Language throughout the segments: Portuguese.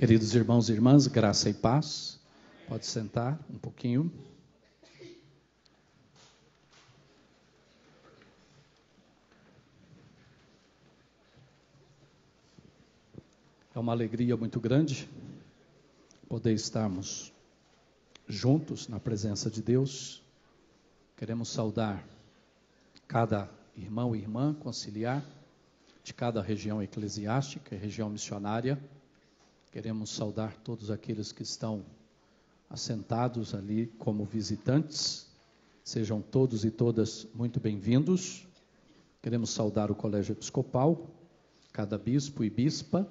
Queridos irmãos e irmãs, graça e paz. Pode sentar um pouquinho. É uma alegria muito grande poder estarmos juntos na presença de Deus. Queremos saudar cada irmão e irmã conciliar de cada região eclesiástica e região missionária. Queremos saudar todos aqueles que estão assentados ali como visitantes. Sejam todos e todas muito bem-vindos. Queremos saudar o Colégio Episcopal, cada bispo e bispa.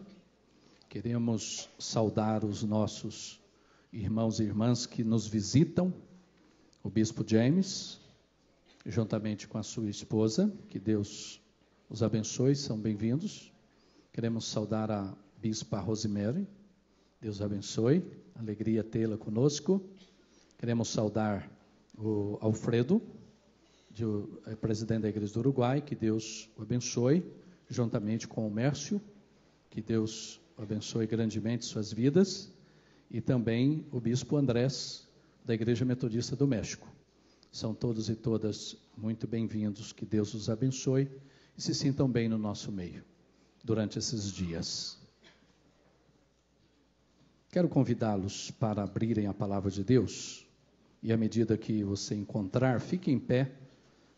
Queremos saudar os nossos irmãos e irmãs que nos visitam, o Bispo James, juntamente com a sua esposa, que Deus os abençoe, são bem-vindos. Queremos saudar a Bispa Rosemary, Deus abençoe, alegria tê-la conosco. Queremos saudar o Alfredo, presidente da Igreja do Uruguai, que Deus o abençoe, juntamente com o Mércio, que Deus abençoe grandemente suas vidas, e também o Bispo Andrés, da Igreja Metodista do México. São todos e todas muito bem-vindos, que Deus os abençoe e se sintam bem no nosso meio durante esses dias. Quero convidá-los para abrirem a palavra de Deus, e à medida que você encontrar, fique em pé,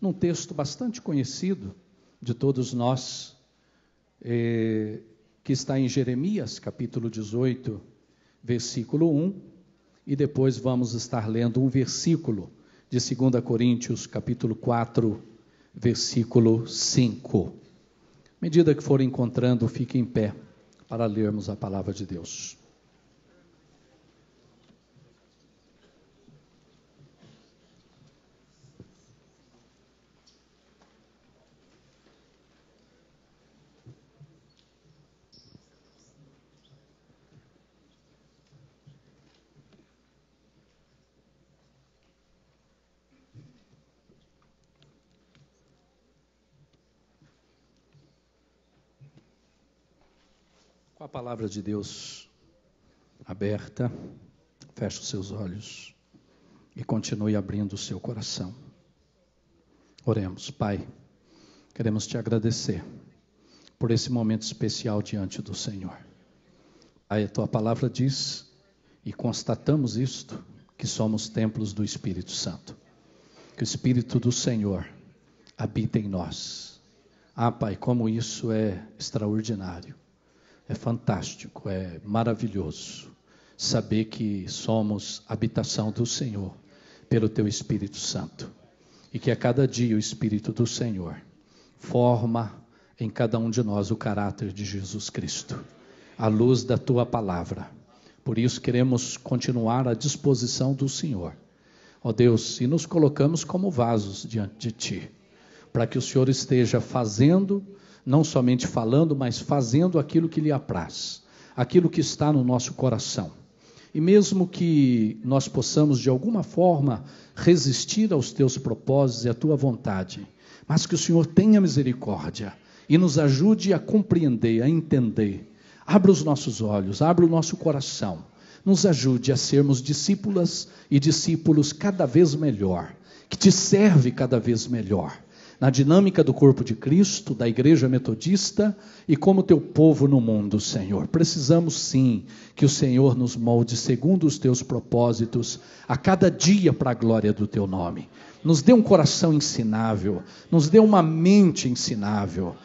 num texto bastante conhecido de todos nós, que está em Jeremias, capítulo 18, versículo 1, e depois vamos estar lendo um versículo de 2 Coríntios, capítulo 4, versículo 5. À medida que forem encontrando, fique em pé para lermos a palavra de Deus. Com a palavra de Deus aberta, feche os seus olhos e continue abrindo o seu coração. Oremos. Pai, queremos te agradecer por esse momento especial diante do Senhor. Pai, a tua palavra diz, e constatamos isto, que somos templos do Espírito Santo. Que o Espírito do Senhor habita em nós. Pai, como isso é extraordinário. É fantástico, é maravilhoso saber que somos habitação do Senhor pelo Teu Espírito Santo. E que a cada dia o Espírito do Senhor forma em cada um de nós o caráter de Jesus Cristo, à luz da Tua palavra. Por isso queremos continuar à disposição do Senhor. Ó Deus, e nos colocamos como vasos diante de Ti, para que o Senhor esteja fazendo, não somente falando, mas fazendo aquilo que lhe apraz, aquilo que está no nosso coração. E mesmo que nós possamos de alguma forma resistir aos teus propósitos e à tua vontade, mas que o Senhor tenha misericórdia e nos ajude a compreender, a entender. Abra os nossos olhos, abra o nosso coração, nos ajude a sermos discípulas e discípulos cada vez melhor, que te serve cada vez melhor, na dinâmica do corpo de Cristo, da Igreja Metodista e como teu povo no mundo, Senhor. Precisamos sim que o Senhor nos molde segundo os teus propósitos a cada dia para a glória do teu nome. Nos dê um coração ensinável, nos dê uma mente ensinável.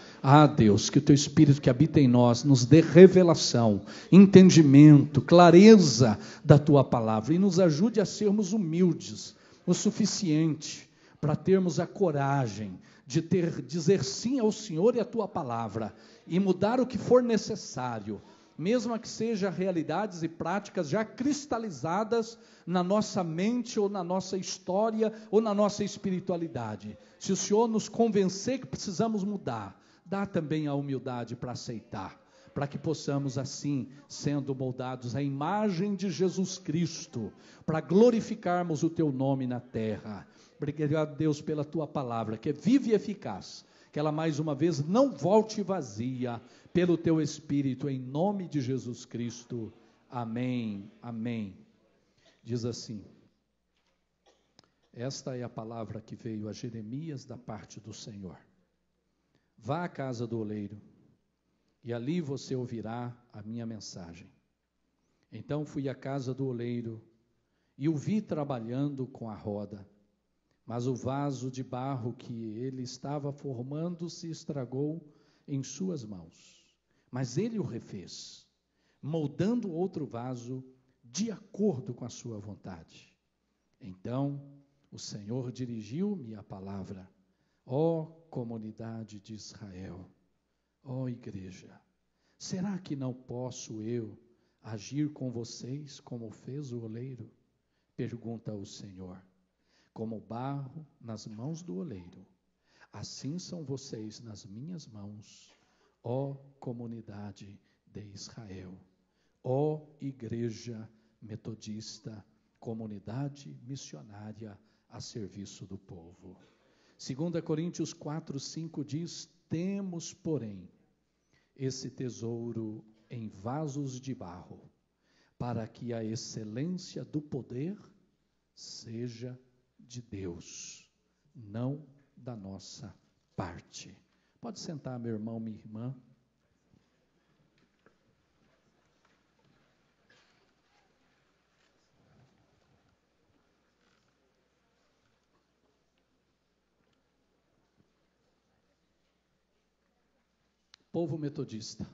Deus, que o teu Espírito que habita em nós nos dê revelação, entendimento, clareza da tua palavra e nos ajude a sermos humildes o suficiente para termos a coragem de dizer sim ao Senhor e à tua palavra e mudar o que for necessário, mesmo que seja realidades e práticas já cristalizadas na nossa mente ou na nossa história ou na nossa espiritualidade. Se o Senhor nos convencer que precisamos mudar, dá também a humildade para aceitar, para que possamos assim, sendo moldados à imagem de Jesus Cristo, para glorificarmos o teu nome na terra. Obrigado, Deus, pela tua palavra, que é viva e eficaz, que ela mais uma vez não volte vazia, pelo teu Espírito, em nome de Jesus Cristo. Amém, amém. Diz assim: esta é a palavra que veio a Jeremias da parte do Senhor. Vá à casa do oleiro, e ali você ouvirá a minha mensagem. Então fui à casa do oleiro, e o vi trabalhando com a roda, mas o vaso de barro que ele estava formando se estragou em suas mãos. Mas ele o refez, moldando outro vaso de acordo com a sua vontade. Então o Senhor dirigiu-me a palavra: ó comunidade de Israel, ó igreja, será que não posso eu agir com vocês como fez o oleiro? Pergunta o Senhor. Como barro nas mãos do oleiro, assim são vocês nas minhas mãos, ó comunidade de Israel, ó igreja metodista, comunidade missionária a serviço do povo. 2 Coríntios 4:5 diz: temos, porém, esse tesouro em vasos de barro, para que a excelência do poder seja de Deus, não da nossa parte. Pode sentar, meu irmão, minha irmã. Povo metodista.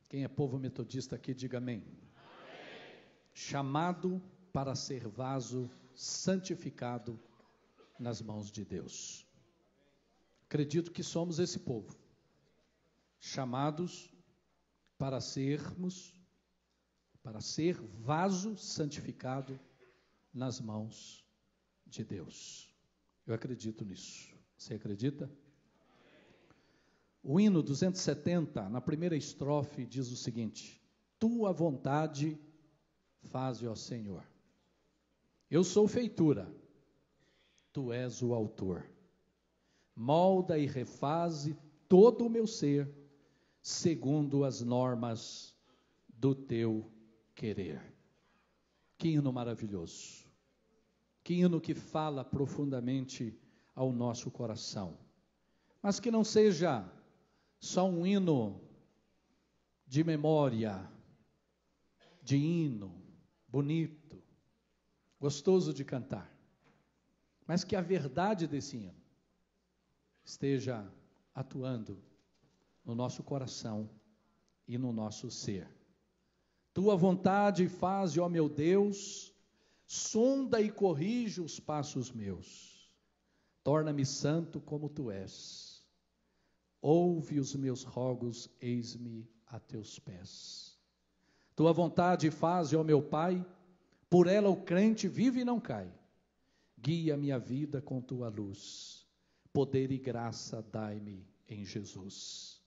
Quem é povo metodista aqui, diga amém. Amém. Chamado para ser vaso santificado nas mãos de Deus. Acredito que somos esse povo, chamados para ser vaso santificado nas mãos de Deus. Eu acredito nisso. Você acredita? O hino 270, na primeira estrofe, diz o seguinte: tua vontade faze, ó Senhor. Eu sou feitura, tu és o autor. Molda e refaze todo o meu ser, segundo as normas do teu querer. Que hino maravilhoso. Que hino que fala profundamente ao nosso coração. Mas que não seja só um hino de memória, de hino, bonito, gostoso de cantar, mas que a verdade desse hino esteja atuando no nosso coração e no nosso ser. Tua vontade faze, ó meu Deus, sonda e corrige os passos meus, torna-me santo como tu és, ouve os meus rogos, eis-me a teus pés. Tua vontade faze, ó meu Pai, por ela o crente vive e não cai. Guia a minha vida com tua luz, poder e graça dai-me em Jesus.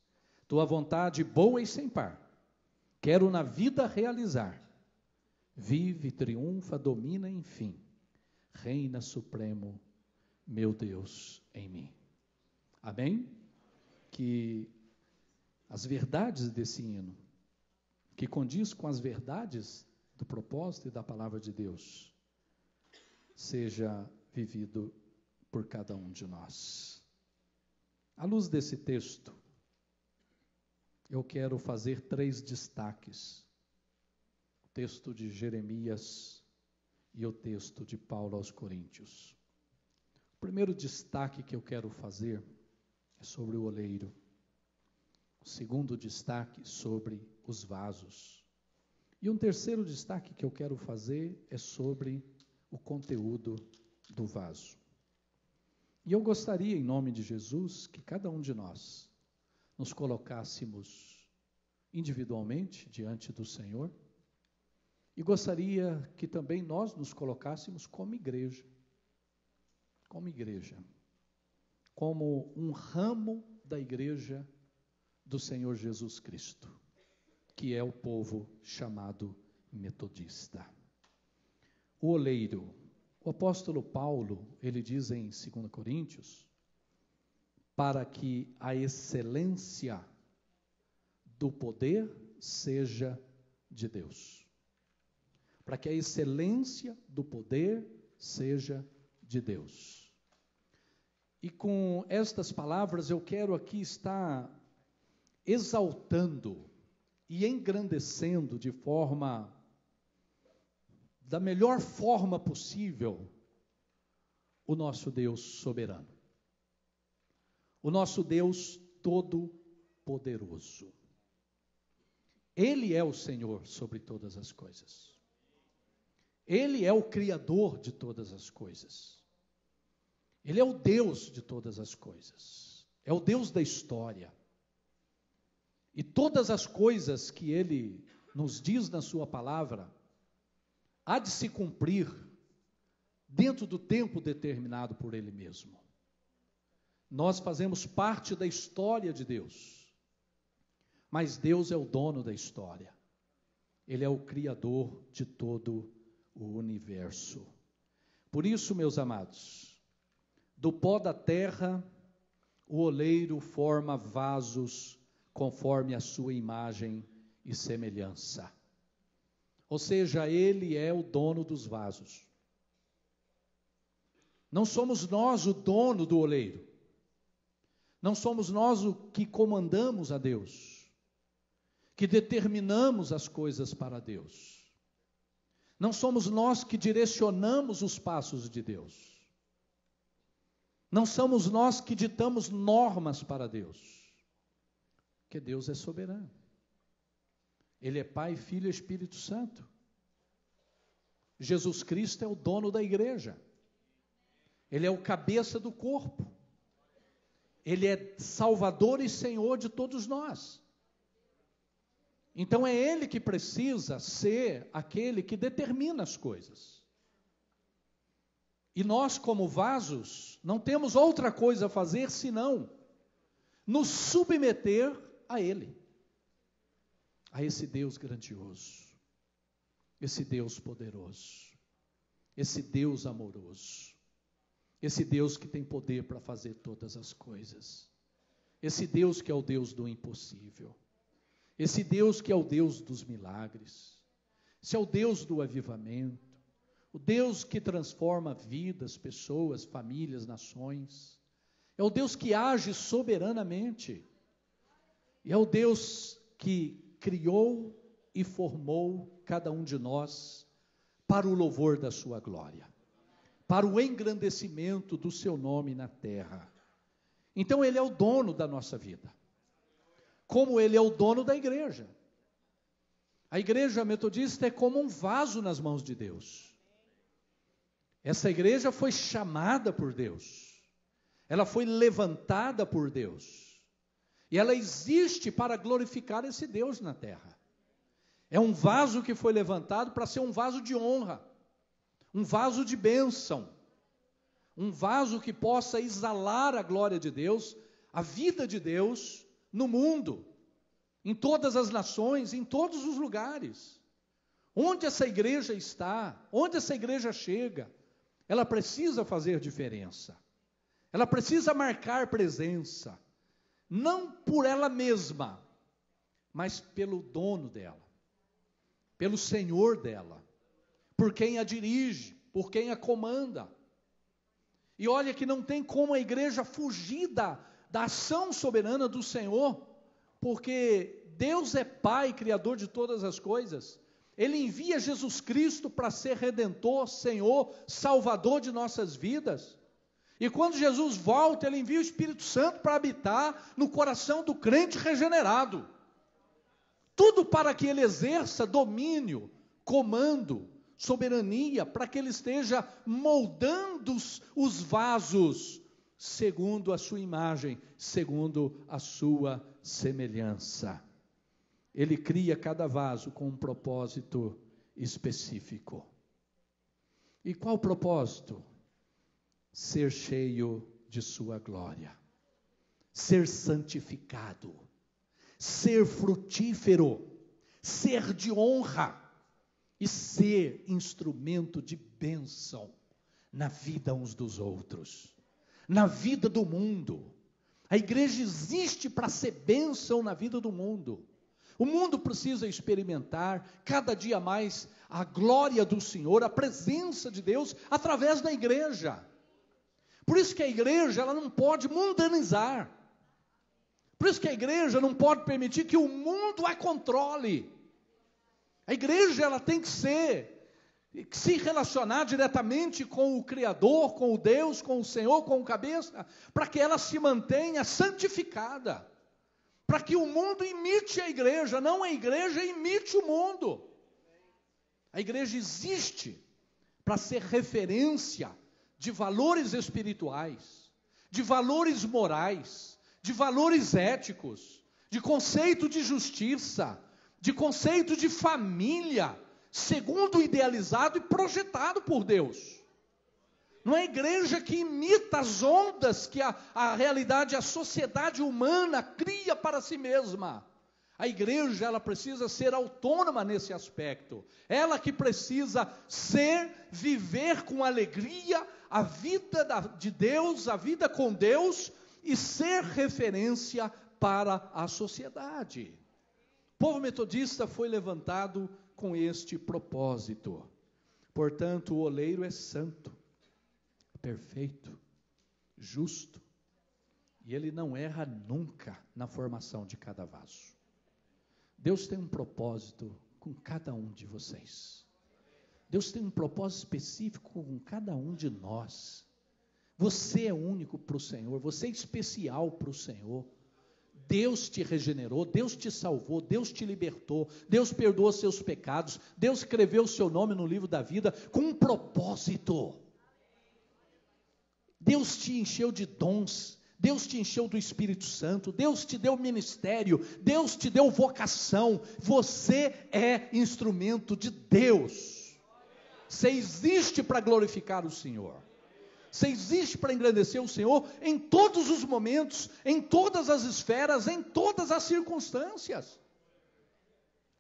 Tua vontade boa e sem par, quero na vida realizar. Vive, triunfa, domina, enfim, reina supremo, meu Deus, em mim. Amém? Que as verdades desse hino, que condiz com as verdades do propósito e da palavra de Deus, seja vivido por cada um de nós. À luz desse texto, eu quero fazer 3 destaques. O texto de Jeremias e o texto de Paulo aos Coríntios. O primeiro destaque que eu quero fazer é sobre o oleiro. O segundo destaque sobre os vasos. E um terceiro destaque que eu quero fazer é sobre o conteúdo do vaso. E eu gostaria, em nome de Jesus, que cada um de nós nos colocássemos individualmente diante do Senhor, e gostaria que também nós nos colocássemos como igreja, como um ramo da igreja do Senhor Jesus Cristo, que é o povo chamado metodista. O oleiro, o apóstolo Paulo, ele diz em 2 Coríntios, para que a excelência do poder seja de Deus. Para que a excelência do poder seja de Deus. E com estas palavras eu quero aqui estar exaltando e engrandecendo da melhor forma possível, o nosso Deus soberano. O nosso Deus todo-poderoso. Ele é o Senhor sobre todas as coisas. Ele é o Criador de todas as coisas. Ele é o Deus de todas as coisas. É o Deus da história. E todas as coisas que Ele nos diz na sua palavra, há de se cumprir dentro do tempo determinado por Ele mesmo. Nós fazemos parte da história de Deus. Mas Deus é o dono da história. Ele é o Criador de todo o universo. Por isso, meus amados, do pó da terra, o oleiro forma vasos conforme a sua imagem e semelhança. Ou seja, Ele é o dono dos vasos. Não somos nós o dono do oleiro. Não somos nós o que comandamos a Deus, que determinamos as coisas para Deus. Não somos nós que direcionamos os passos de Deus. Não somos nós que ditamos normas para Deus. Porque Deus é soberano. Ele é Pai, Filho e Espírito Santo. Jesus Cristo é o dono da igreja. Ele é o cabeça do corpo. Ele é Salvador e Senhor de todos nós. Então é Ele que precisa ser aquele que determina as coisas. E nós, como vasos, não temos outra coisa a fazer senão nos submeter a Ele. A esse Deus grandioso, esse Deus poderoso, esse Deus amoroso, esse Deus que tem poder para fazer todas as coisas, esse Deus que é o Deus do impossível, esse Deus que é o Deus dos milagres, esse é o Deus do avivamento, o Deus que transforma vidas, pessoas, famílias, nações, é o Deus que age soberanamente, e é o Deus que criou e formou cada um de nós para o louvor da sua glória, para o engrandecimento do seu nome na terra. Então Ele é o dono da nossa vida, como Ele é o dono da igreja. A igreja metodista é como um vaso nas mãos de Deus. Essa igreja foi chamada por Deus, ela foi levantada por Deus, e ela existe para glorificar esse Deus na terra. É um vaso que foi levantado para ser um vaso de honra, um vaso de bênção, um vaso que possa exalar a glória de Deus, a vida de Deus no mundo, em todas as nações, em todos os lugares. Onde essa igreja está, onde essa igreja chega, ela precisa fazer diferença. Ela precisa marcar presença. Não por ela mesma, mas pelo dono dela, pelo Senhor dela, por quem a dirige, por quem a comanda. E olha que não tem como a igreja fugir da ação soberana do Senhor, porque Deus é Pai, Criador de todas as coisas. Ele envia Jesus Cristo para ser Redentor, Senhor, Salvador de nossas vidas. E quando Jesus volta, Ele envia o Espírito Santo para habitar no coração do crente regenerado. Tudo para que ele exerça domínio, comando, soberania, para que ele esteja moldando os vasos, segundo a sua imagem, segundo a sua semelhança. Ele cria cada vaso com um propósito específico. E qual o propósito? Ser cheio de sua glória, ser santificado, ser frutífero, ser de honra e ser instrumento de bênção na vida uns dos outros, na vida do mundo. A igreja existe para ser bênção na vida do mundo. O mundo precisa experimentar cada dia mais a glória do Senhor, a presença de Deus através da igreja. Por isso que a igreja ela não pode mundanizar. Por isso que a igreja não pode permitir que o mundo a controle. A igreja ela tem que se relacionar diretamente com o Criador, com o Deus, com o Senhor, com o cabeça, para que ela se mantenha santificada. Para que o mundo imite a igreja, não a igreja imite o mundo. A igreja existe para ser referência de valores espirituais, de valores morais, de valores éticos, de conceito de justiça, de conceito de família, segundo idealizado e projetado por Deus. Não é a igreja que imita as ondas que a realidade, a sociedade humana cria para si mesma. A igreja, ela precisa ser autônoma nesse aspecto. Ela que precisa viver com alegria a vida de Deus, a vida com Deus, e ser referência para a sociedade. O povo metodista foi levantado com este propósito. Portanto, o oleiro é santo, perfeito, justo, e ele não erra nunca na formação de cada vaso. Deus tem um propósito com cada um de vocês. Deus tem um propósito específico com cada um de nós. Você é único para o Senhor, você é especial para o Senhor. Deus te regenerou, Deus te salvou, Deus te libertou, Deus perdoou seus pecados, Deus escreveu o seu nome no livro da vida com um propósito. Deus te encheu de dons, Deus te encheu do Espírito Santo, Deus te deu ministério, Deus te deu vocação, você é instrumento de Deus. Você existe para glorificar o Senhor. Você existe para engrandecer o Senhor em todos os momentos, em todas as esferas, em todas as circunstâncias.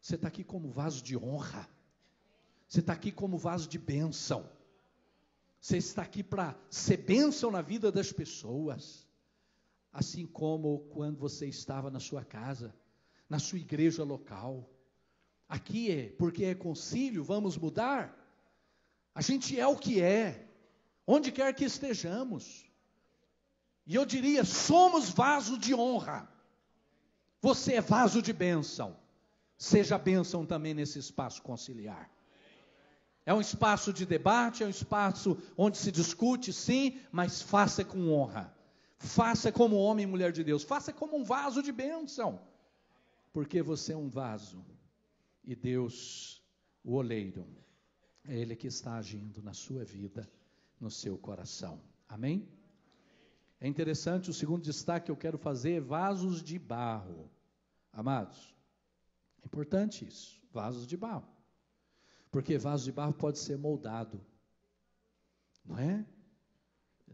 Você está aqui como vaso de honra. Você está aqui como vaso de bênção. Você está aqui para ser bênção na vida das pessoas. Assim como quando você estava na sua casa, na sua igreja local. Aqui porque é concílio, vamos mudar? A gente é o que é. Onde quer que estejamos. E eu diria, somos vaso de honra. Você é vaso de bênção. Seja bênção também nesse espaço conciliar. É um espaço de debate, é um espaço onde se discute, sim, mas faça com honra. Faça como homem e mulher de Deus. Faça como um vaso de bênção. Porque você é um vaso. E Deus, o oleiro, é Ele que está agindo na sua vida, no seu coração. Amém? É interessante, o segundo destaque que eu quero fazer é vasos de barro. Amados, é importante isso, vasos de barro. Porque vaso de barro pode ser moldado. Não é?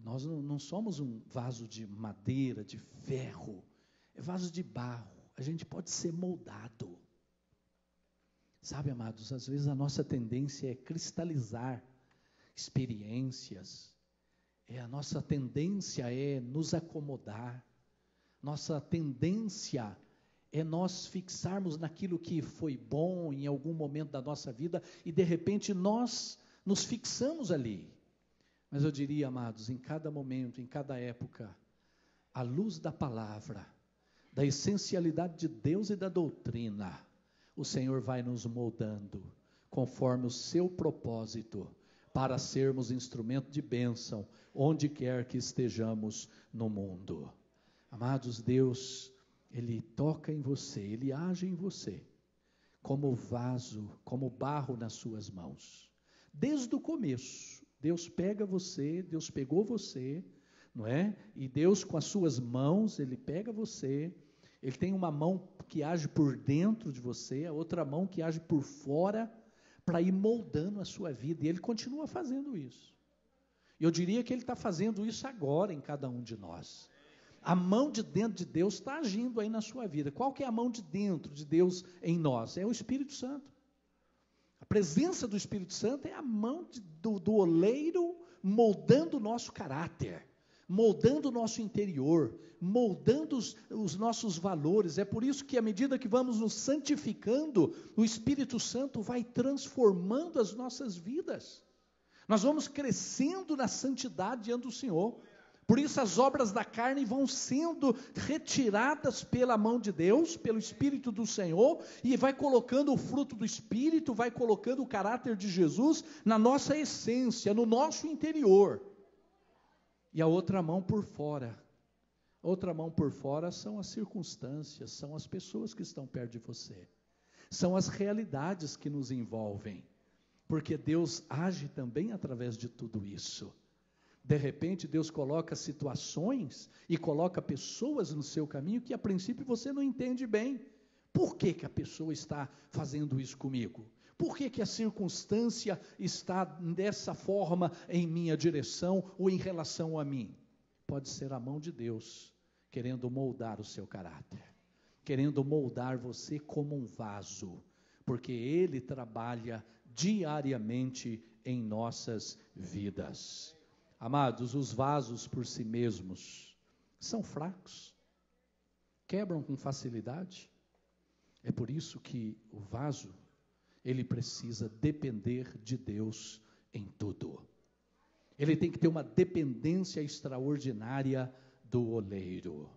Nós não somos um vaso de madeira, de ferro. É vaso de barro. A gente pode ser moldado. Sabe, amados, às vezes a nossa tendência é cristalizar experiências, a nossa tendência é nos acomodar, nossa tendência é nós fixarmos naquilo que foi bom em algum momento da nossa vida e de repente nós nos fixamos ali. Mas eu diria, amados, em cada momento, em cada época, à luz da palavra, da essencialidade de Deus e da doutrina, o Senhor vai nos moldando conforme o seu propósito, para sermos instrumento de bênção, onde quer que estejamos no mundo. Amados, Deus, Ele toca em você, Ele age em você, como vaso, como barro nas suas mãos. Desde o começo, Deus pega você, Deus pegou você, não é? E Deus com as suas mãos, Ele pega você, Ele tem uma mão que age por dentro de você, a outra mão que age por fora, para ir moldando a sua vida, e Ele continua fazendo isso. Eu diria que Ele está fazendo isso agora em cada um de nós. A mão de dentro de Deus está agindo aí na sua vida. Qual que é a mão de dentro de Deus em nós? É o Espírito Santo. A presença do Espírito Santo é a mão do oleiro moldando o nosso caráter, moldando o nosso interior, moldando os nossos valores. É por isso que à medida que vamos nos santificando, o Espírito Santo vai transformando as nossas vidas. Nós vamos crescendo na santidade diante do Senhor. Por isso as obras da carne vão sendo retiradas pela mão de Deus, pelo Espírito do Senhor, e vai colocando o fruto do Espírito, vai colocando o caráter de Jesus na nossa essência, no nosso interior. E a outra mão por fora. Outra mão por fora são as circunstâncias, são as pessoas que estão perto de você. São as realidades que nos envolvem. Porque Deus age também através de tudo isso. De repente Deus coloca situações e coloca pessoas no seu caminho que a princípio você não entende bem. Por que a pessoa está fazendo isso comigo? Por que a circunstância está dessa forma em minha direção ou em relação a mim? Pode ser a mão de Deus querendo moldar o seu caráter, querendo moldar você como um vaso, porque Ele trabalha diariamente em nossas vidas. Amados, os vasos por si mesmos são fracos, quebram com facilidade. É por isso que o vaso, ele precisa depender de Deus em tudo. Ele tem que ter uma dependência extraordinária do oleiro,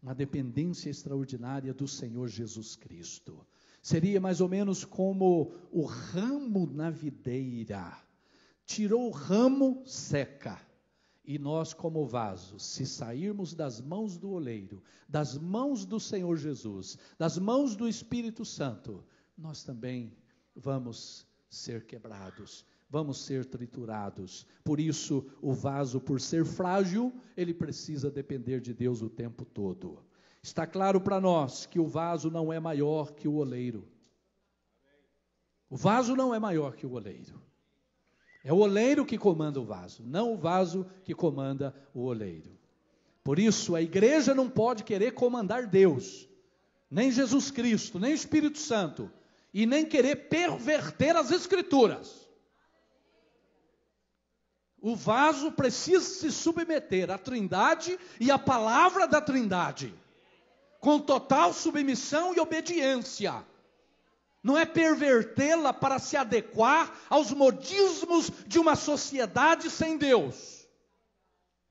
uma dependência extraordinária do Senhor Jesus Cristo. Seria mais ou menos como o ramo na videira. Tirou o ramo, seca. E nós, como vaso, se sairmos das mãos do oleiro, das mãos do Senhor Jesus, das mãos do Espírito Santo, nós também vamos ser quebrados, vamos ser triturados. Por isso, o vaso, por ser frágil, ele precisa depender de Deus o tempo todo. Está claro para nós que o vaso não é maior que o oleiro. O vaso não é maior que o oleiro. É o oleiro que comanda o vaso, não o vaso que comanda o oleiro. Por isso, a igreja não pode querer comandar Deus, nem Jesus Cristo, nem o Espírito Santo, e nem querer perverter as Escrituras. O vaso precisa se submeter à Trindade e à palavra da Trindade, com total submissão e obediência. Não é pervertê-la para se adequar aos modismos de uma sociedade sem Deus.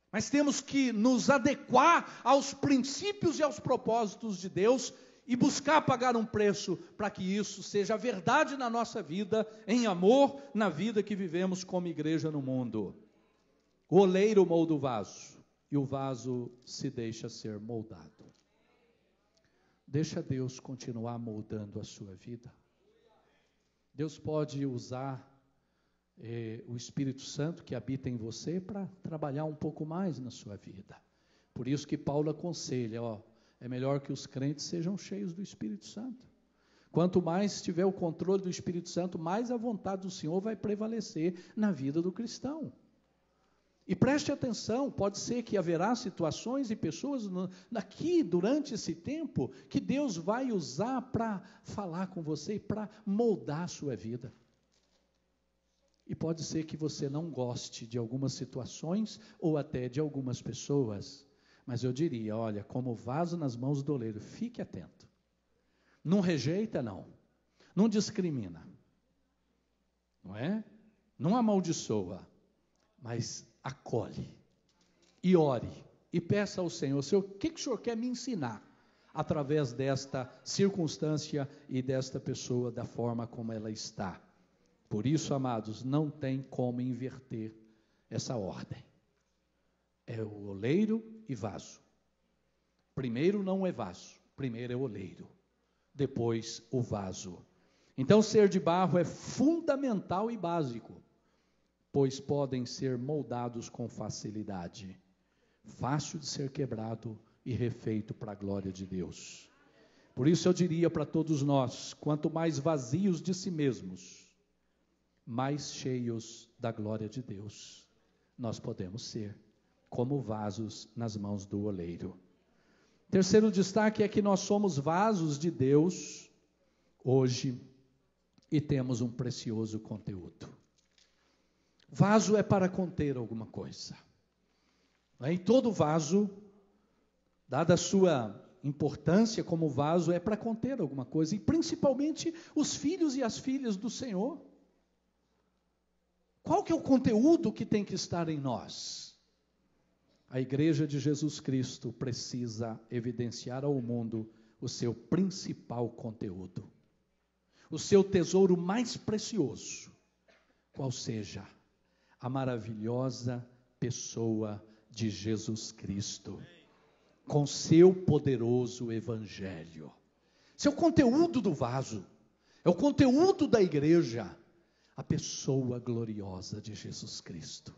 Mas temos que nos adequar aos princípios e aos propósitos de Deus e buscar pagar um preço para que isso seja verdade na nossa vida, em amor na vida que vivemos como igreja no mundo. O oleiro molda o vaso e o vaso se deixa ser moldado. Deixa Deus continuar moldando a sua vida. Deus pode usar o Espírito Santo que habita em você para trabalhar um pouco mais na sua vida. Por isso que Paulo aconselha, é melhor que os crentes sejam cheios do Espírito Santo. Quanto mais tiver o controle do Espírito Santo, mais a vontade do Senhor vai prevalecer na vida do cristão. E preste atenção, pode ser que haverá situações e pessoas aqui durante esse tempo que Deus vai usar para falar com você e para moldar a sua vida. E pode ser que você não goste de algumas situações ou até de algumas pessoas, mas eu diria, olha, como vaso nas mãos do oleiro, fique atento. Não rejeita, não discrimina, não é? Não amaldiçoa, mas acolhe e ore e peça ao Senhor, Senhor, o que o Senhor quer me ensinar através desta circunstância e desta pessoa, da forma como ela está. Por isso, amados, não tem como inverter essa ordem. É o oleiro e vaso. Primeiro não é vaso, primeiro é oleiro, depois o vaso. Então, ser de barro é fundamental e básico, pois podem ser moldados com facilidade, fácil de ser quebrado e refeito para a glória de Deus. Por isso eu diria para todos nós, quanto mais vazios de si mesmos, mais cheios da glória de Deus nós podemos ser, como vasos nas mãos do oleiro. Terceiro destaque é que nós somos vasos de Deus hoje e temos um precioso conteúdo. Vaso é para conter alguma coisa. E todo vaso, dada a sua importância como vaso, é para conter alguma coisa, e principalmente os filhos e as filhas do Senhor. Qual que é o conteúdo que tem que estar em nós? A igreja de Jesus Cristo precisa evidenciar ao mundo o seu principal conteúdo, o seu tesouro mais precioso, qual seja a maravilhosa pessoa de Jesus Cristo, com seu poderoso evangelho. Esse é o conteúdo do vaso, é o conteúdo da igreja, a pessoa gloriosa de Jesus Cristo.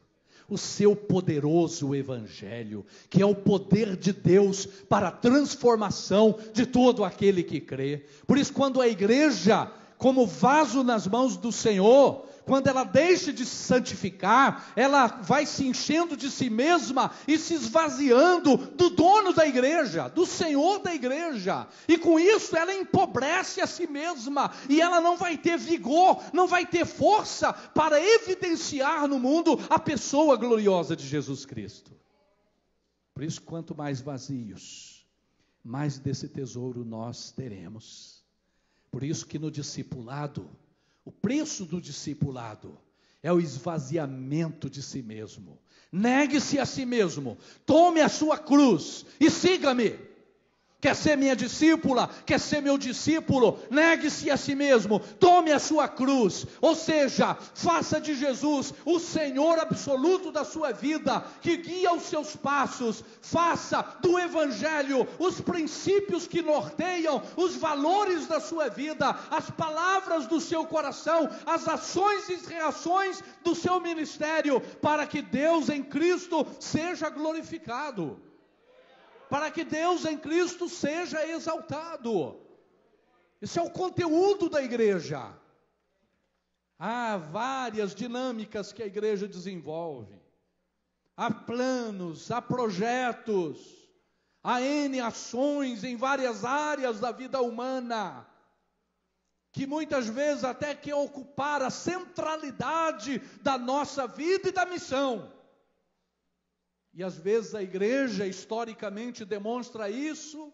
O seu poderoso evangelho, que é o poder de Deus para a transformação de todo aquele que crê. Por isso, quando a igreja, como vaso nas mãos do Senhor, quando ela deixa de se santificar, ela vai se enchendo de si mesma e se esvaziando do dono da igreja, do Senhor da igreja, e com isso ela empobrece a si mesma, e ela não vai ter vigor, não vai ter força para evidenciar no mundo a pessoa gloriosa de Jesus Cristo. Por isso, quanto mais vazios, mais desse tesouro nós teremos. Por isso que no discipulado, o preço do discipulado é o esvaziamento de si mesmo. Negue-se a si mesmo, tome a sua cruz e siga-me. Quer ser minha discípula? Quer ser meu discípulo? Negue-se a si mesmo, tome a sua cruz, ou seja, faça de Jesus o Senhor absoluto da sua vida, que guia os seus passos. Faça do Evangelho os princípios que norteiam os valores da sua vida, as palavras do seu coração, as ações e reações do seu ministério, para que Deus em Cristo seja glorificado, para que Deus em Cristo seja exaltado. Esse é o conteúdo da igreja. Há várias dinâmicas que a igreja desenvolve. Há planos, há projetos, há N ações em várias áreas da vida humana, que muitas vezes até quer ocupar a centralidade da nossa vida e da missão. E às vezes a igreja historicamente demonstra isso,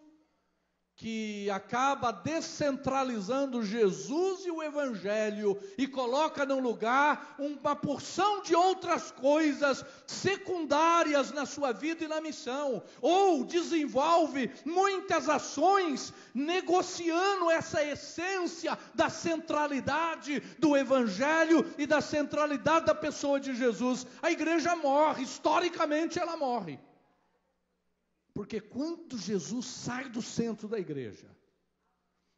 que acaba descentralizando Jesus e o Evangelho e coloca no lugar uma porção de outras coisas secundárias na sua vida e na missão, ou desenvolve muitas ações negociando essa essência da centralidade do Evangelho e da centralidade da pessoa de Jesus. A igreja morre, historicamente ela morre. Porque quando Jesus sai do centro da igreja,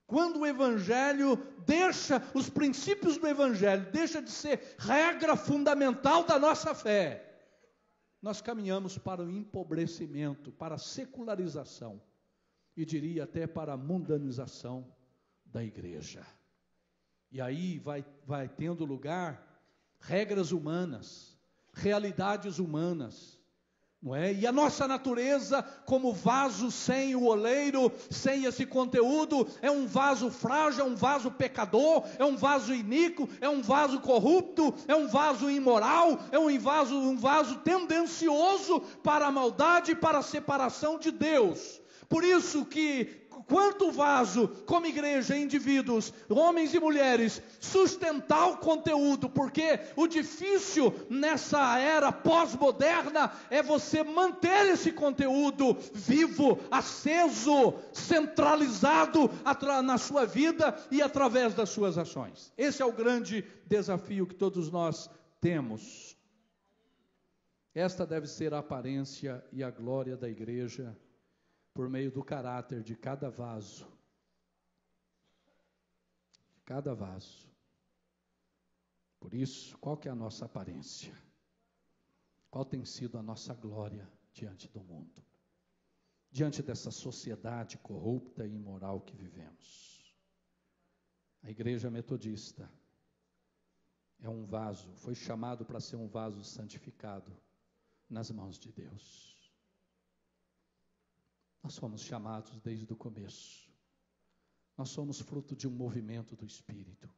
quando o Evangelho deixa, os princípios do Evangelho deixa de ser regra fundamental da nossa fé, nós caminhamos para o empobrecimento, para a secularização, e diria até para a mundanização da igreja. E aí vai tendo lugar regras humanas, realidades humanas, não é? E a nossa natureza, como vaso sem o oleiro, sem esse conteúdo, é um vaso frágil, é um vaso pecador, é um vaso iníquo, é um vaso corrupto, é um vaso imoral, é um vaso tendencioso para a maldade e para a separação de Deus. Por isso que, quanto vaso, como igreja, indivíduos, homens e mulheres, sustentar o conteúdo, porque o difícil nessa era pós-moderna é você manter esse conteúdo vivo, aceso, centralizado na sua vida e através das suas ações. Esse é o grande desafio que todos nós temos. Esta deve ser a aparência e a glória da igreja, por meio do caráter de cada vaso. Cada vaso. Por isso, qual que é a nossa aparência? Qual tem sido a nossa glória diante do mundo? Diante dessa sociedade corrupta e imoral que vivemos. A igreja metodista é um vaso, foi chamado para ser um vaso santificado nas mãos de Deus. Nós fomos chamados desde o começo. Nós somos fruto de um movimento do Espírito.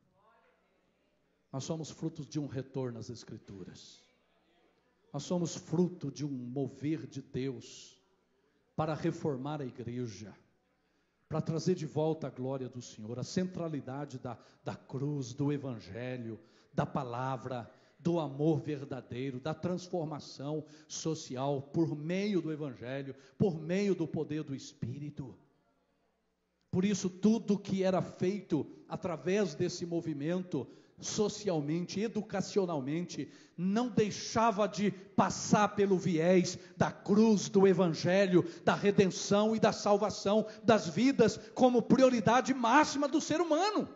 Nós somos frutos de um retorno às Escrituras. Nós somos fruto de um mover de Deus para reformar a igreja, para trazer de volta a glória do Senhor, a centralidade da cruz, do Evangelho, da palavra, do amor verdadeiro, da transformação social por meio do Evangelho, por meio do poder do Espírito. Por isso, tudo que era feito através desse movimento, socialmente, educacionalmente, não deixava de passar pelo viés da cruz, do Evangelho, da redenção e da salvação das vidas, como prioridade máxima do ser humano.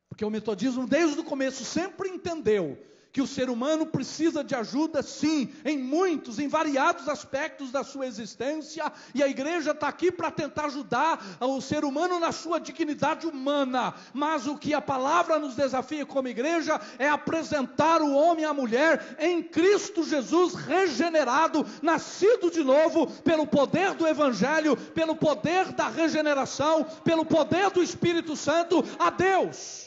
Porque o metodismo, desde o começo, sempre entendeu que o ser humano precisa de ajuda, sim, em variados aspectos da sua existência, e a igreja está aqui para tentar ajudar o ser humano na sua dignidade humana, mas o que a palavra nos desafia como igreja é apresentar o homem e a mulher em Cristo Jesus regenerado, nascido de novo, pelo poder do Evangelho, pelo poder da regeneração, pelo poder do Espírito Santo, a Deus.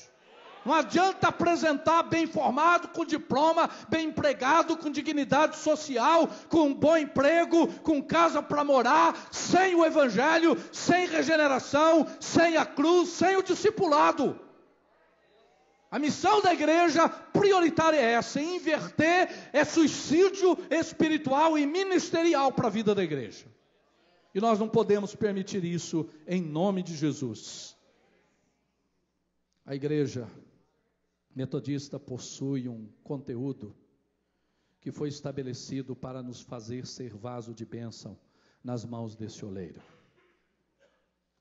Não adianta apresentar bem formado, com diploma, bem empregado, com dignidade social, com um bom emprego, com casa para morar, sem o Evangelho, sem regeneração, sem a cruz, sem o discipulado. A missão da igreja prioritária é essa: inverter é suicídio espiritual e ministerial para a vida da igreja. E nós não podemos permitir isso em nome de Jesus. A igreja metodista possui um conteúdo que foi estabelecido para nos fazer ser vaso de bênção nas mãos desse oleiro.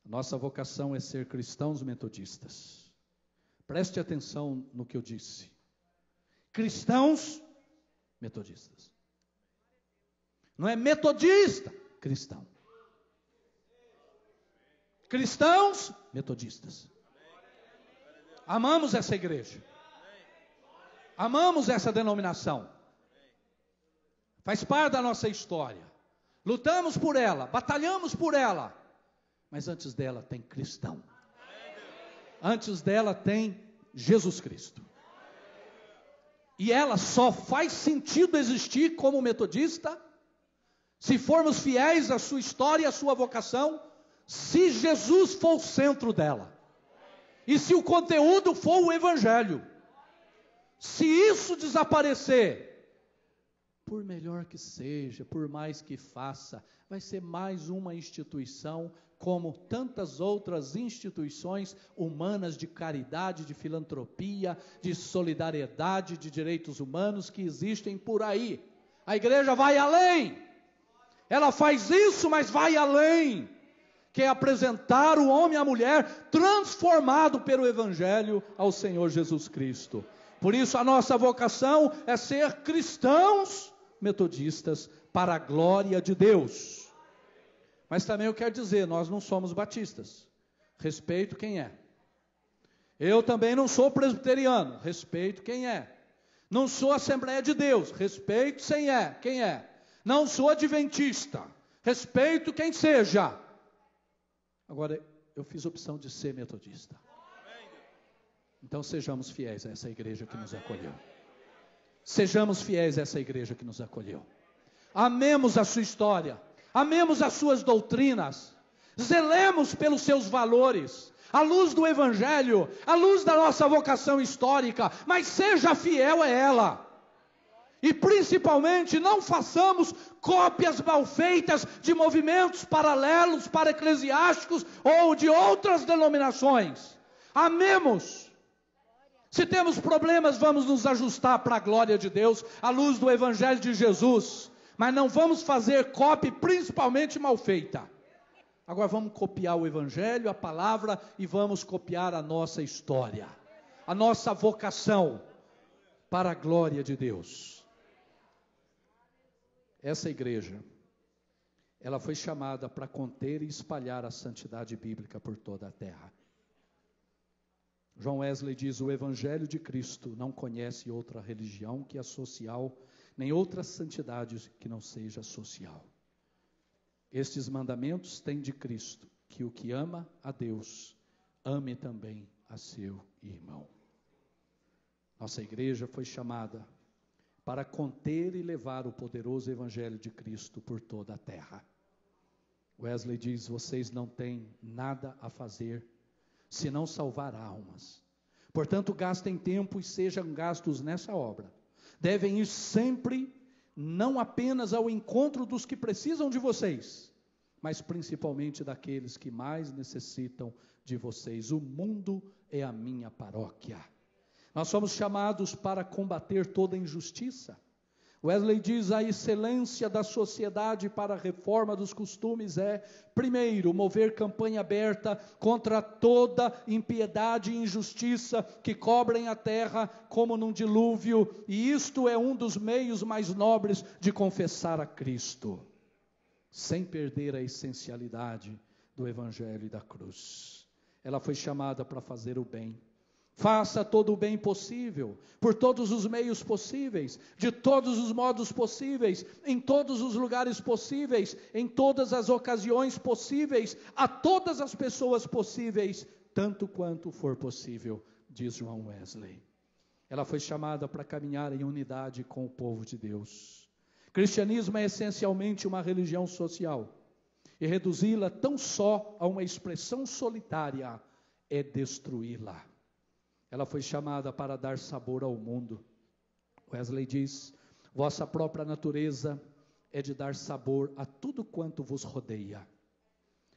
Nossa vocação é ser cristãos metodistas. Preste atenção no que eu disse. Cristãos metodistas. Não é metodista, cristão. Cristãos metodistas. Amamos essa igreja. Amamos essa denominação. Faz parte da nossa história. Lutamos por ela, batalhamos por ela. Mas antes dela tem cristão. Antes dela tem Jesus Cristo. E ela só faz sentido existir como metodista se formos fiéis à sua história, à sua vocação, se Jesus for o centro dela. E se o conteúdo for o Evangelho. Se isso desaparecer, por melhor que seja, por mais que faça, vai ser mais uma instituição, como tantas outras instituições humanas de caridade, de filantropia, de solidariedade, de direitos humanos que existem por aí. A igreja vai além. Ela faz isso, mas vai além. Que é apresentar o homem e a mulher transformado pelo Evangelho ao Senhor Jesus Cristo. Por isso a nossa vocação é ser cristãos metodistas para a glória de Deus. Mas também eu quero dizer, nós não somos batistas. Respeito quem é. Eu também não sou presbiteriano. Respeito quem é. Não sou Assembleia de Deus. Respeito quem é. Não sou adventista. Respeito quem seja. Agora, eu fiz opção de ser metodista. Então sejamos fiéis a essa igreja que nos acolheu. Sejamos fiéis a essa igreja que nos acolheu. Amemos a sua história. Amemos as suas doutrinas. Zelemos pelos seus valores. À luz do Evangelho. À luz da nossa vocação histórica. Mas seja fiel a ela. E principalmente não façamos cópias mal feitas de movimentos paralelos para eclesiásticos ou de outras denominações. Amemos. Se temos problemas, vamos nos ajustar para a glória de Deus, à luz do Evangelho de Jesus. Mas não vamos fazer cópia, principalmente mal feita. Agora vamos copiar o Evangelho, a palavra, e vamos copiar a nossa história. A nossa vocação para a glória de Deus. Essa igreja, ela foi chamada para conter e espalhar a santidade bíblica por toda a terra. John Wesley diz: o Evangelho de Cristo não conhece outra religião que a social, nem outra santidade que não seja social. Estes mandamentos têm de Cristo, que o que ama a Deus, ame também a seu irmão. Nossa igreja foi chamada para conter e levar o poderoso evangelho de Cristo por toda a terra. Wesley diz: vocês não têm nada a fazer senão salvar almas. Portanto, gastem tempo e sejam gastos nessa obra. Devem ir sempre, não apenas ao encontro dos que precisam de vocês, mas principalmente daqueles que mais necessitam de vocês. O mundo é a minha paróquia. Nós somos chamados para combater toda injustiça. Wesley diz: a excelência da sociedade para a reforma dos costumes é, primeiro, mover campanha aberta contra toda impiedade e injustiça que cobrem a terra como num dilúvio, e isto é um dos meios mais nobres de confessar a Cristo, sem perder a essencialidade do Evangelho e da cruz. Ela foi chamada para fazer o bem. Faça todo o bem possível, por todos os meios possíveis, de todos os modos possíveis, em todos os lugares possíveis, em todas as ocasiões possíveis, a todas as pessoas possíveis, tanto quanto for possível, diz João Wesley. Ela foi chamada para caminhar em unidade com o povo de Deus. Cristianismo é essencialmente uma religião social, e reduzi-la tão só a uma expressão solitária é destruí-la. Ela foi chamada para dar sabor ao mundo. Wesley diz: vossa própria natureza é de dar sabor a tudo quanto vos rodeia.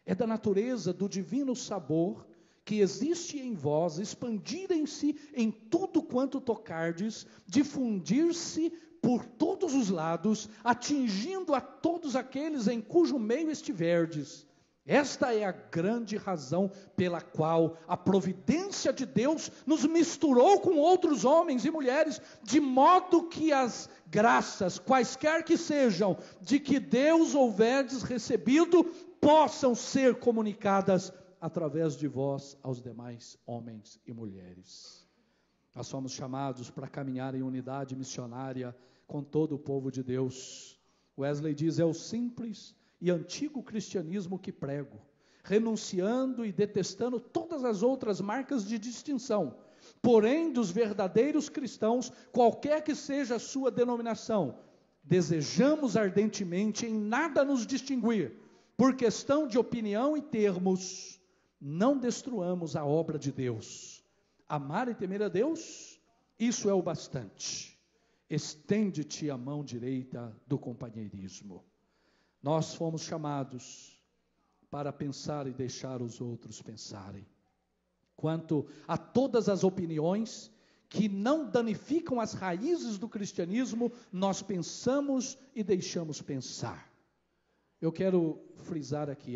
É da natureza do divino sabor que existe em vós, expandirem-se em tudo quanto tocardes, difundir-se por todos os lados, atingindo a todos aqueles em cujo meio estiverdes. Esta é a grande razão pela qual a providência de Deus nos misturou com outros homens e mulheres, de modo que as graças, quaisquer que sejam, de que Deus houverdes recebido, possam ser comunicadas através de vós aos demais homens e mulheres. Nós somos chamados para caminhar em unidade missionária com todo o povo de Deus. Wesley diz: é o simples e antigo cristianismo que prego, renunciando e detestando todas as outras marcas de distinção. Porém, dos verdadeiros cristãos, qualquer que seja a sua denominação, desejamos ardentemente em nada nos distinguir, por questão de opinião e termos. Não destruamos a obra de Deus. Amar e temer a Deus, isso é o bastante. Estende-te a mão direita do companheirismo. Nós fomos chamados para pensar e deixar os outros pensarem. Quanto a todas as opiniões que não danificam as raízes do cristianismo, nós pensamos e deixamos pensar. Eu quero frisar aqui,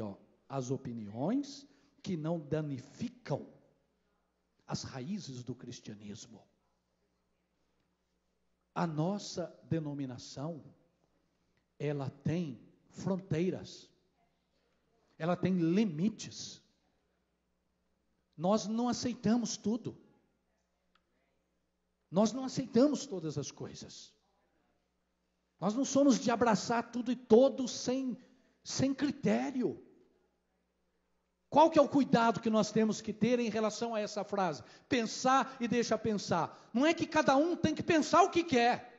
as opiniões que não danificam as raízes do cristianismo. A nossa denominação, ela tem fronteiras, ela tem limites. Nós não aceitamos tudo, nós não aceitamos todas as coisas, nós não somos de abraçar tudo e todos sem critério. Qual que é o cuidado que nós temos que ter em relação a essa frase? Pensar e deixa pensar. Não é que cada um tem que pensar o que quer.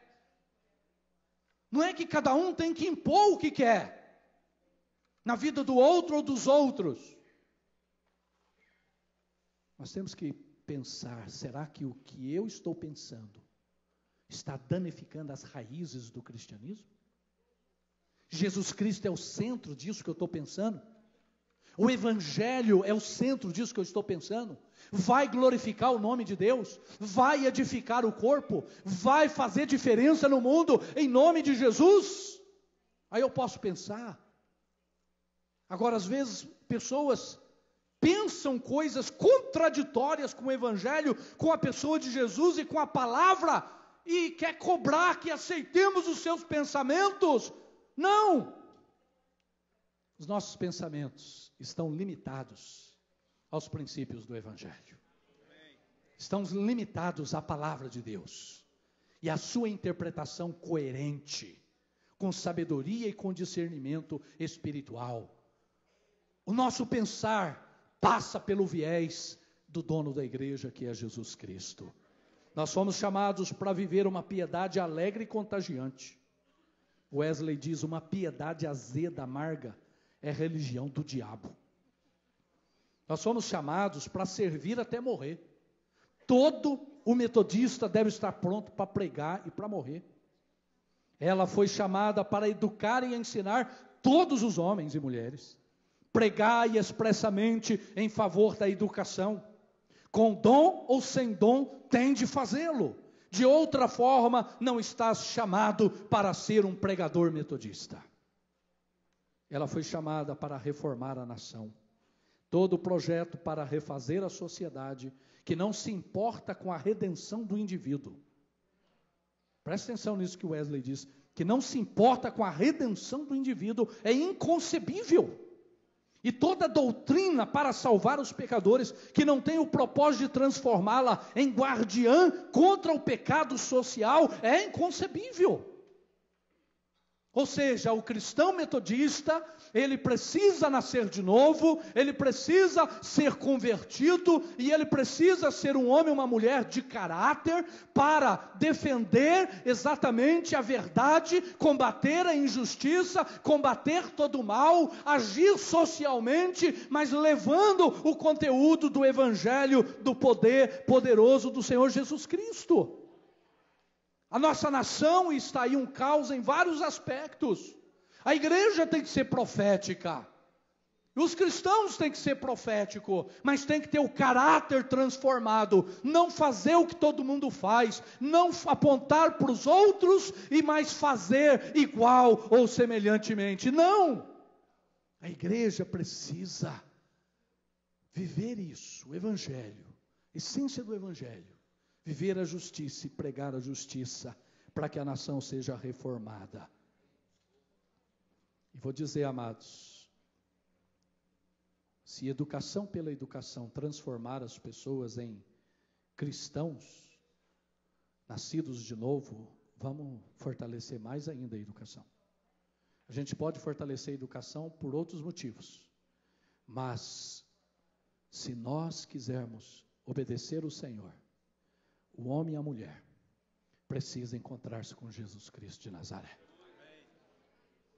Não é que cada um tem que impor o que quer na vida do outro ou dos outros. Nós temos que pensar: será que o que eu estou pensando está danificando as raízes do cristianismo? Jesus Cristo é o centro disso que eu estou pensando? O Evangelho é o centro disso que eu estou pensando? Vai glorificar o nome de Deus? Vai edificar o corpo? Vai fazer diferença no mundo em nome de Jesus? Aí eu posso pensar. Agora, às vezes, pessoas pensam coisas contraditórias com o Evangelho, com a pessoa de Jesus e com a palavra, e quer cobrar que aceitemos os seus pensamentos. Não! Os nossos pensamentos estão limitados aos princípios do Evangelho. Estão limitados à palavra de Deus e à sua interpretação coerente, com sabedoria e com discernimento espiritual. O nosso pensar passa pelo viés do dono da igreja, que é Jesus Cristo. Nós somos chamados para viver uma piedade alegre e contagiante. Wesley diz: uma piedade azeda, amarga, é religião do diabo. Nós somos chamados para servir até morrer. Todo o metodista deve estar pronto para pregar e para morrer. Ela foi chamada para educar e ensinar todos os homens e mulheres. Pregai expressamente em favor da educação. Com dom ou sem dom, tem de fazê-lo. De outra forma, não estás chamado para ser um pregador metodista. Ela foi chamada para reformar a nação. Todo o projeto para refazer a sociedade, que não se importa com a redenção do indivíduo. Presta atenção nisso que Wesley diz, que não se importa com a redenção do indivíduo, é inconcebível. E toda doutrina para salvar os pecadores, que não tem o propósito de transformá-la em guardiã contra o pecado social, é inconcebível. Ou seja, o cristão metodista, ele precisa nascer de novo, ele precisa ser convertido, e ele precisa ser um homem ou uma mulher de caráter, para defender exatamente a verdade, combater a injustiça, combater todo o mal, agir socialmente, mas levando o conteúdo do evangelho, do poder poderoso do Senhor Jesus Cristo. A nossa nação está aí um caos em vários aspectos. A igreja tem que ser profética. Os cristãos têm que ser proféticos, mas tem que ter o caráter transformado. Não fazer o que todo mundo faz. Não apontar para os outros e mais fazer igual ou semelhantemente. Não! A igreja precisa viver isso, o evangelho, a essência do evangelho. Viver a justiça e pregar a justiça, para que a nação seja reformada. E vou dizer, amados, se educação pela educação transformar as pessoas em cristãos, nascidos de novo, vamos fortalecer mais ainda a educação. A gente pode fortalecer a educação por outros motivos, mas se nós quisermos obedecer o Senhor, o homem e a mulher precisam encontrar-se com Jesus Cristo de Nazaré.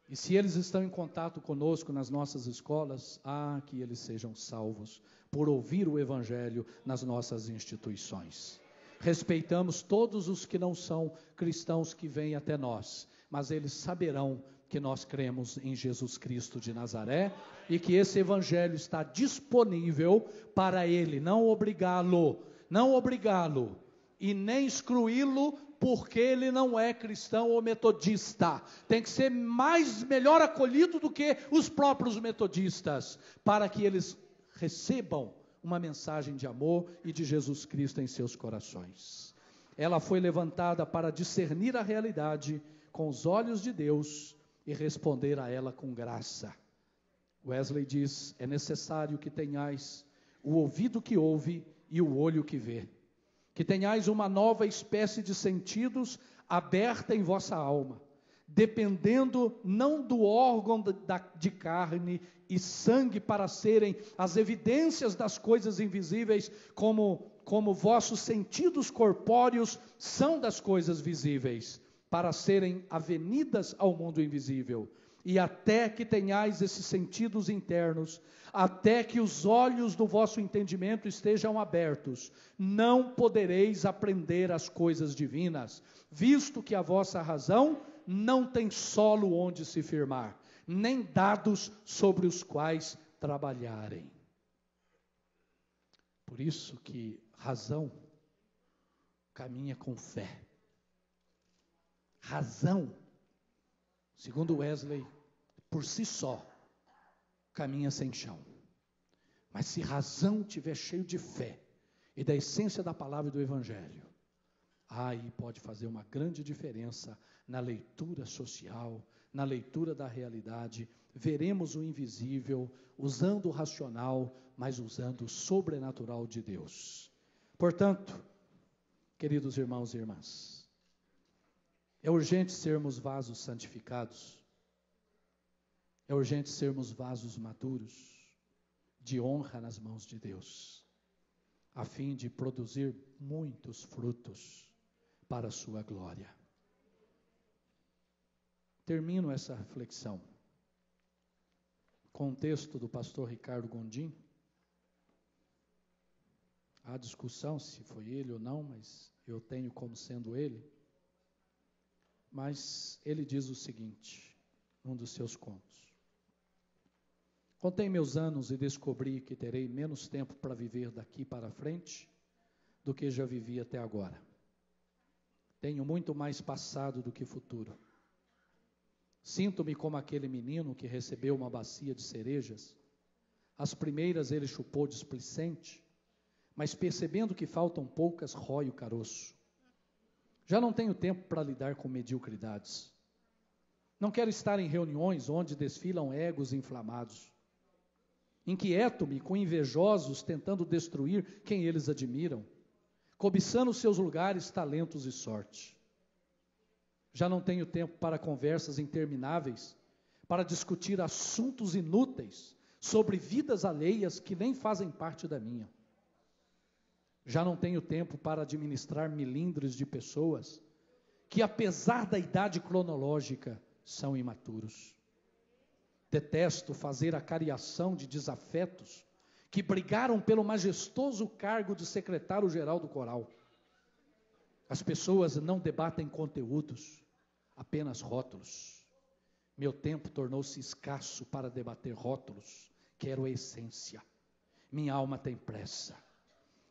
E se eles estão em contato conosco nas nossas escolas, que eles sejam salvos por ouvir o Evangelho nas nossas instituições. Respeitamos todos os que não são cristãos que vêm até nós, mas eles saberão que nós cremos em Jesus Cristo de Nazaré e que esse Evangelho está disponível para ele, não obrigá-lo e nem excluí-lo porque ele não é cristão ou metodista. Tem que ser melhor acolhido do que os próprios metodistas, para que eles recebam uma mensagem de amor e de Jesus Cristo em seus corações. Ela foi levantada para discernir a realidade com os olhos de Deus e responder a ela com graça. Wesley diz: é necessário que tenhais o ouvido que ouve e o olho que vê. Que tenhais uma nova espécie de sentidos aberta em vossa alma, dependendo não do órgão de carne e sangue para serem as evidências das coisas invisíveis, como vossos sentidos corpóreos são das coisas visíveis, para serem avenidas ao mundo invisível. E até que tenhais esses sentidos internos, até que os olhos do vosso entendimento estejam abertos, não podereis aprender as coisas divinas, visto que a vossa razão não tem solo onde se firmar, nem dados sobre os quais trabalharem. Por isso que razão caminha com fé. Razão, segundo Wesley, por si só, caminha sem chão. Mas se razão estiver cheio de fé e da essência da palavra e do evangelho, aí pode fazer uma grande diferença na leitura social, na leitura da realidade. Veremos o invisível, usando o racional, mas usando o sobrenatural de Deus. Portanto, queridos irmãos e irmãs, é urgente sermos vasos santificados. É urgente sermos vasos maduros, de honra nas mãos de Deus. a fim de produzir muitos frutos para a sua glória. Termino essa reflexão com o texto do pastor Ricardo Gondim. Há discussão se foi ele ou não, mas eu tenho como sendo ele. Mas ele diz o seguinte, num dos seus contos: contei meus anos e descobri que terei menos tempo para viver daqui para frente do que já vivi até agora. Tenho muito mais passado do que futuro. Sinto-me como aquele menino que recebeu uma bacia de cerejas. As primeiras ele chupou displicente, mas percebendo que faltam poucas, rói o caroço. Já não tenho tempo para lidar com mediocridades. Não quero estar em reuniões onde desfilam egos inflamados. Inquieto-me com invejosos tentando destruir quem eles admiram, cobiçando seus lugares, talentos e sorte. Já não tenho tempo para conversas intermináveis, para discutir assuntos inúteis sobre vidas alheias que nem fazem parte da minha. Já não tenho tempo para administrar milindres de pessoas que, apesar da idade cronológica, são imaturos. Detesto fazer a cariação de desafetos que brigaram pelo majestoso cargo de secretário-geral do coral. As pessoas não debatem conteúdos, apenas rótulos. Meu tempo tornou-se escasso para debater rótulos. Quero a essência. Minha alma tem pressa.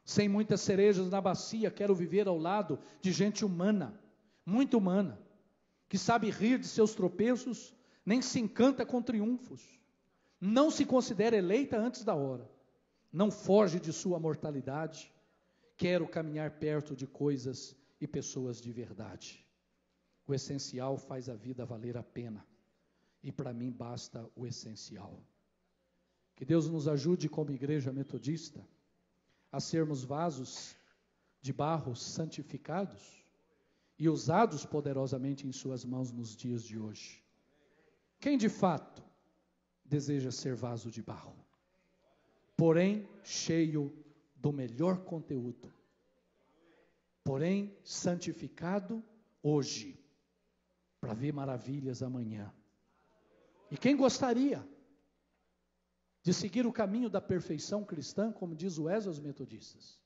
Sem muitas cerejas na bacia, quero viver ao lado de gente humana, muito humana, que sabe rir de seus tropeços, nem se encanta com triunfos, não se considera eleita antes da hora, não foge de sua mortalidade. Quero caminhar perto de coisas e pessoas de verdade. O essencial faz a vida valer a pena, e para mim basta o essencial. Que Deus nos ajude como igreja metodista a sermos vasos de barro santificados e usados poderosamente em suas mãos nos dias de hoje. Quem de fato deseja ser vaso de barro, porém cheio do melhor conteúdo, porém santificado hoje, para ver maravilhas amanhã. E quem gostaria de seguir o caminho da perfeição cristã, como diz o Wesley aos metodistas?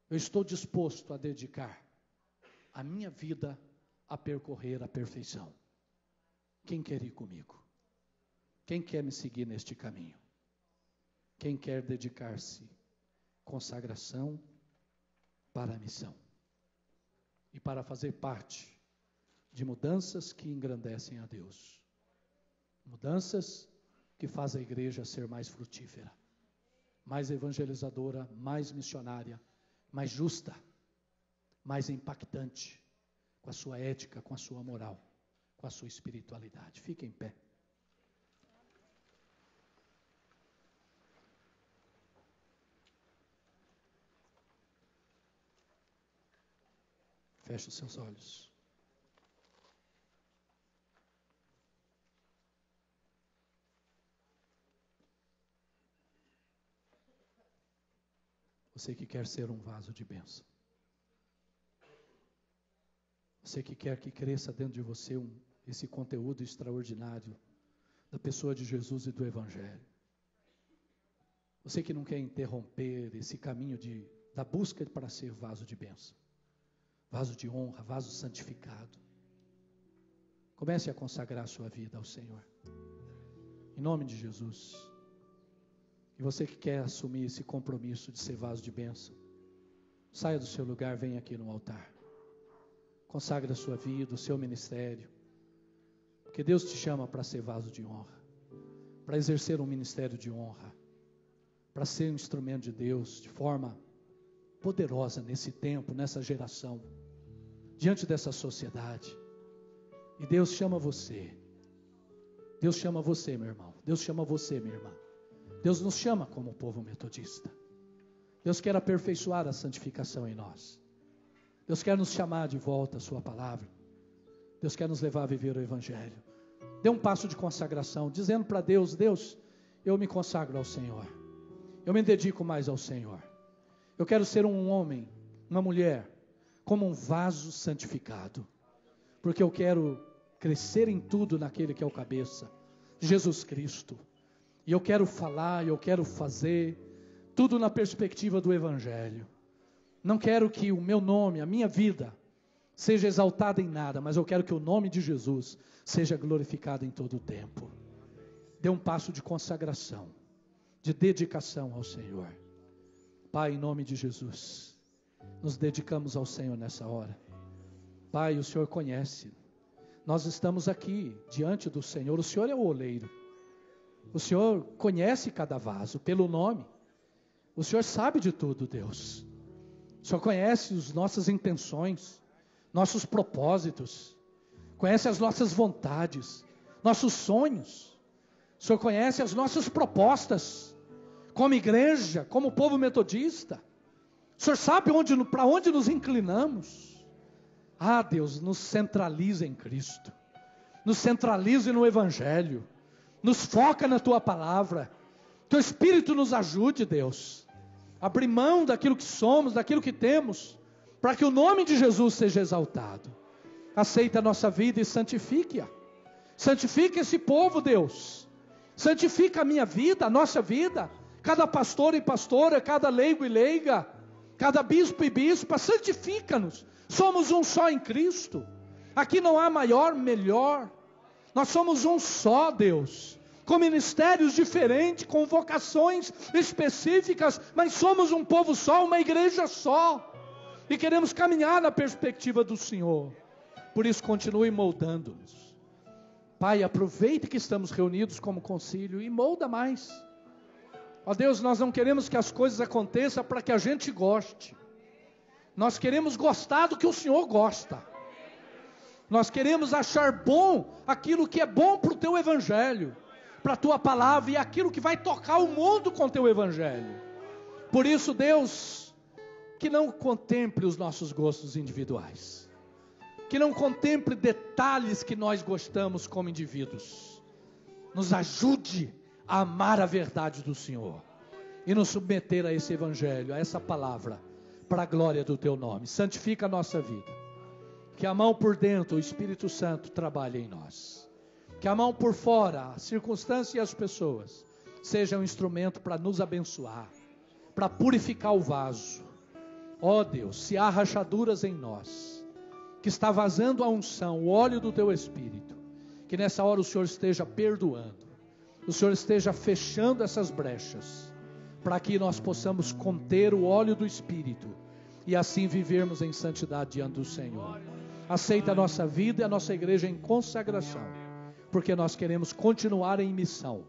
Eu estou disposto a dedicar a minha vida a percorrer a perfeição. Quem quer ir comigo? Quem quer me seguir neste caminho? Quem quer dedicar-se consagração para a missão e para fazer parte de mudanças que engrandecem a Deus, mudanças que fazem a igreja ser mais frutífera, mais evangelizadora, mais missionária, mais justa, mais impactante, com a sua ética, com a sua moral, com a sua espiritualidade. Fique em pé. Feche os seus olhos. Você que quer ser um vaso de bênção. Você que quer que cresça dentro de você esse conteúdo extraordinário da pessoa de Jesus e do Evangelho. Você que não quer interromper esse caminho da busca para ser vaso de bênção, vaso de honra, vaso santificado. Comece a consagrar a sua vida ao Senhor. Em nome de Jesus. E você que quer assumir esse compromisso de ser vaso de bênção, saia do seu lugar, venha aqui no altar. Consagre a sua vida, o seu ministério. Porque Deus te chama para ser vaso de honra, para exercer um ministério de honra, para ser um instrumento de Deus de forma poderosa nesse tempo, nessa geração, diante dessa sociedade. E Deus chama você. Deus chama você, meu irmão. Deus chama você, minha irmã. Deus nos chama como povo metodista. Deus quer aperfeiçoar a santificação em nós. Deus quer nos chamar de volta à sua palavra. Deus quer nos levar a viver o Evangelho. Dê um passo de consagração, dizendo para Deus: Deus, eu me consagro ao Senhor. Eu me dedico mais ao Senhor. Eu quero ser um homem, uma mulher, como um vaso santificado. Porque eu quero crescer em tudo naquele que é o cabeça, Jesus Cristo. E eu quero falar, eu quero fazer, tudo na perspectiva do Evangelho. Não quero que o meu nome, a minha vida, seja exaltada em nada, mas eu quero que o nome de Jesus seja glorificado em todo o tempo. Dê um passo de consagração, de dedicação ao Senhor. Pai, em nome de Jesus, nos dedicamos ao Senhor nessa hora. Pai, o Senhor conhece. Nós estamos aqui diante do Senhor. O Senhor é o oleiro. O Senhor conhece cada vaso pelo nome. O Senhor sabe de tudo, Deus. O Senhor conhece as nossas intenções, nossos propósitos. Conhece as nossas vontades, nossos sonhos. O Senhor conhece as nossas propostas, como igreja, como povo metodista. O Senhor sabe para onde nos inclinamos. Ah, Deus, nos centraliza em Cristo. Nos centralize no Evangelho. Nos foca na Tua Palavra. Teu Espírito nos ajude, Deus. Abrir mão daquilo que somos, daquilo que temos, para que o nome de Jesus seja exaltado. Aceita a nossa vida e santifique-a. Santifica esse povo, Deus. Santifica a minha vida, a nossa vida. Cada pastor e pastora, cada leigo e leiga, cada bispo e bispa, santifica-nos. Somos um só em Cristo. Aqui não há maior, melhor. Nós somos um só, Deus. Com ministérios diferentes, com vocações específicas, mas somos um povo só, uma igreja só. E queremos caminhar na perspectiva do Senhor. Por isso, continue moldando-nos. Pai, aproveite que estamos reunidos como concílio e molda mais. Ó Deus, nós não queremos que as coisas aconteçam para que a gente goste. Nós queremos gostar do que o Senhor gosta. Nós queremos achar bom aquilo que é bom para o Teu Evangelho, para a Tua Palavra e aquilo que vai tocar o mundo com o Teu Evangelho. Por isso, Deus, que não contemple os nossos gostos individuais. Que não contemple detalhes que nós gostamos como indivíduos. Nos ajude a amar a verdade do Senhor e nos submeter a esse Evangelho, a essa palavra, para a glória do Teu nome. Santifica a nossa vida. Que a mão por dentro, o Espírito Santo, trabalhe em nós. Que a mão por fora, a circunstância e as pessoas, seja um instrumento para nos abençoar, para purificar o vaso. Ó Deus, se há rachaduras em nós, que está vazando a unção, o óleo do Teu Espírito, que nessa hora o Senhor esteja perdoando, o Senhor esteja fechando essas brechas, para que nós possamos conter o óleo do Espírito, e assim vivermos em santidade diante do Senhor. Aceita a nossa vida e a nossa igreja em consagração, porque nós queremos continuar em missão,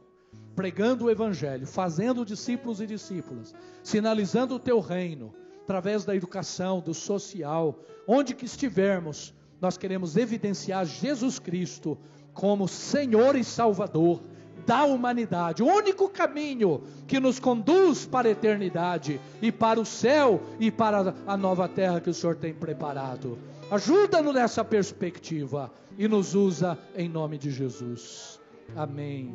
pregando o Evangelho, fazendo discípulos e discípulas, sinalizando o Teu reino, através da educação, do social, onde que estivermos, nós queremos evidenciar Jesus Cristo como Senhor e Salvador da humanidade, o único caminho que nos conduz para a eternidade e para o céu e para a nova terra que o Senhor tem preparado. Ajuda-nos nessa perspectiva e nos usa em nome de Jesus. Amém.